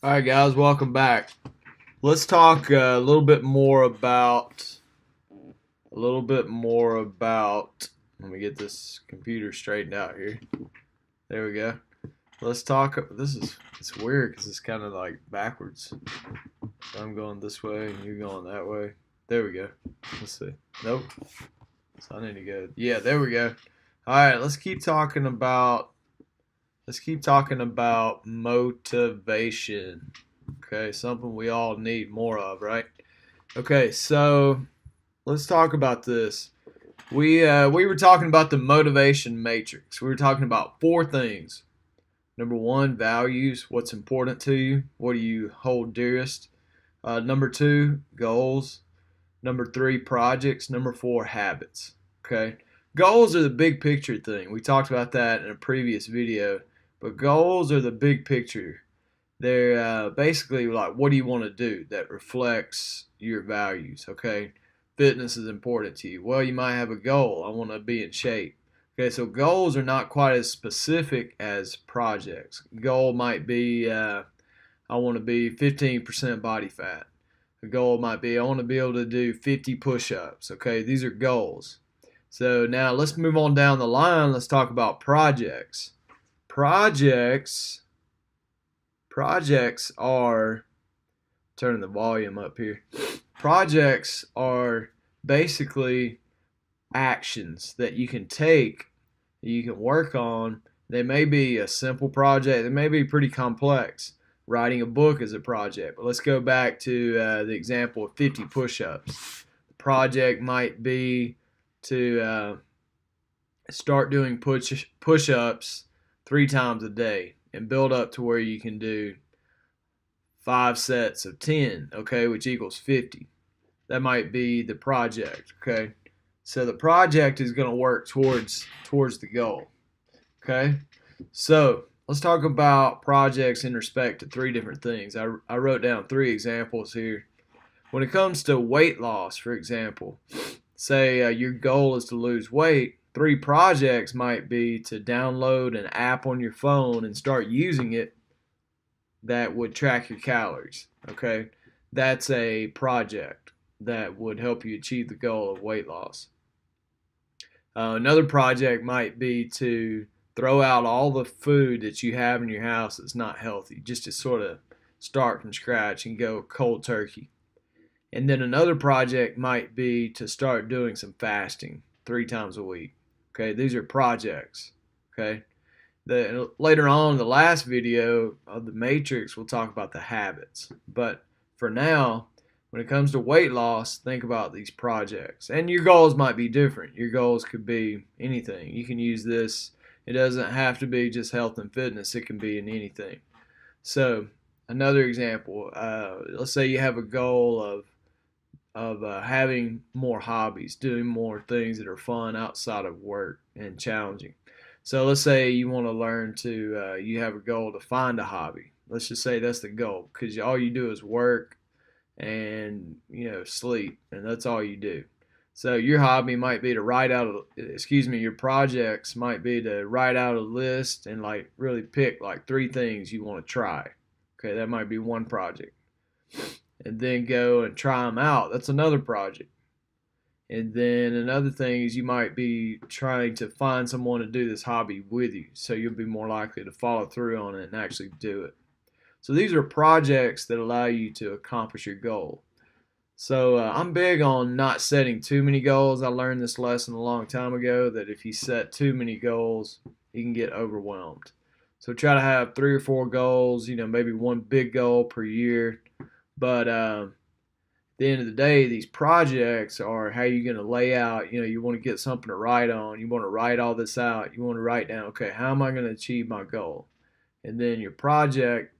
All right, guys, welcome back. Let's talk a little bit more about Let me get this computer straightened out here. There we go. Let's talk. It's weird because it's kind of like backwards. So I'm going this way and you're going that way. There we go. Let's see. Nope. So I need to go. Yeah, there we go. All right, let's keep talking about motivation. Okay, something we all need more of, right? Okay, so let's talk about this. We were talking about the motivation matrix. We were talking about four things. Number one, values. What's important to you? What do you hold dearest? Number two, goals. Number three, projects. Number four, habits. Okay, goals are the big picture thing. We talked about that in a previous video, but goals are the big picture. They're basically like, what do you want to do that reflects your values? Okay, fitness is important to you. Well, you might have a goal. I want to be in shape. Okay, so goals are not quite as specific as projects. Goal might be, I want to be 15% body fat. A goal might be, I want to be able to do 50 push ups. Okay, these are goals. So now let's move on down the line. Let's talk about projects. Projects Projects are, turning the volume up here. Projects are basically actions that you can take, that you can work on. They may be a simple project, they may be pretty complex. Writing a book is a project, but let's go back to the example of 50 push ups. The project might be to start doing push ups 3 times a day and build up to where you can do 5 sets of 10, okay, which equals 50. That might be the project, okay? So the project is going to work towards the goal, okay? So let's talk about projects in respect to three different things. I wrote down 3 examples here. When it comes to weight loss, for example, say your goal is to lose weight, 3 projects might be to download an app on your phone and start using it that would track your calories. Okay, that's a project that would help you achieve the goal of weight loss. Another project might be to throw out all the food that you have in your house that's not healthy, just to sort of start from scratch and go cold turkey. And then another project might be to start doing some fasting 3 times a week. Okay, these are projects. Okay, later on in the last video of the matrix, we'll talk about the habits. But for now, when it comes to weight loss, think about these projects. And your goals might be different. Your goals could be anything. You can use this. It doesn't have to be just health and fitness. It can be in anything. So another example, let's say you have a goal of having more hobbies, doing more things that are fun outside of work and challenging. So let's say you want to learn to, you have a goal to find a hobby. Let's just say that's the goal, because all you do is work and sleep, and that's all you do. So your hobby might be to write out, your projects might be to write out a list and like really pick like 3 things you want to try. Okay, that might be one project, and then go and try them out. That's another project. And then another thing is you might be trying to find someone to do this hobby with you, so you'll be more likely to follow through on it and actually do it. So these are projects that allow you to accomplish your goal. So I'm big on not setting too many goals. I learned this lesson a long time ago that if you set too many goals, you can get overwhelmed. So try to have 3 or 4 goals, maybe one big goal per year. But at the end of the day, these projects are how you're going to lay out. You want to get something to write on. You want to write all this out. You want to write down, okay, how am I going to achieve my goal? And then your project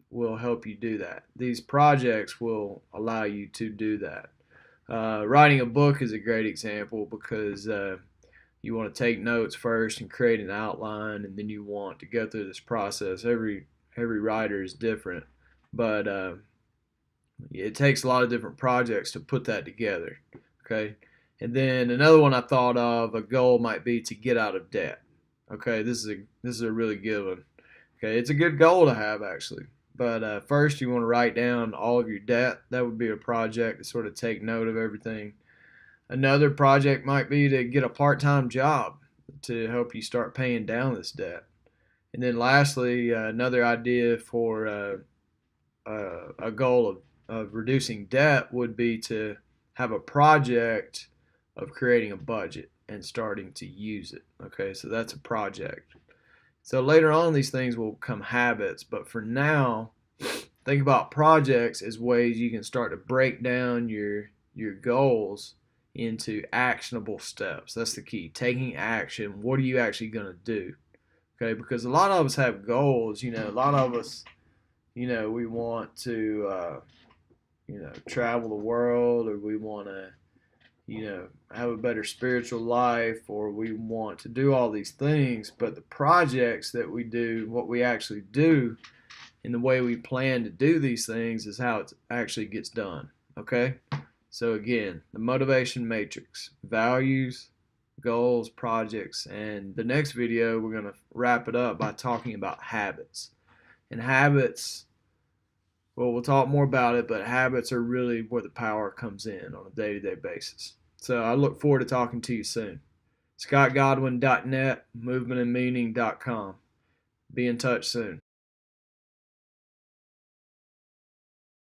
will help you do that. These projects will allow you to do that. Writing a book is a great example because you want to take notes first and create an outline, and then you want to go through this process. Every writer is different, but it takes a lot of different projects to put that together. Okay, and then another one I thought of, a goal might be to get out of debt. Okay, this is a really good one. Okay, it's a good goal to have actually. But first, you want to write down all of your debt. That would be a project to sort of take note of everything. Another project might be to get a part-time job to help you start paying down this debt. And then lastly, another idea for a goal of reducing debt would be to have a project of creating a budget and starting to use it. Okay, so that's a project. So later on, these things will become habits, but for now, think about projects as ways you can start to break down your goals into actionable steps. That's the key. Taking action. What are you actually going to do? Okay, because a lot of us have goals. A lot of us, we want to, travel the world, or we want to, have a better spiritual life, or we want to do all these things. But the projects that we do, what we actually do, and the way we plan to do these things is how it actually gets done. Okay? So again, the motivation matrix: values, goals, projects, and the next video we're going to wrap it up by talking about habits. And habits, well, we'll talk more about it, but habits are really where the power comes in on a day-to-day basis. So I look forward to talking to you soon. ScottGodwin.net, movementandmeaning.com. Be in touch soon.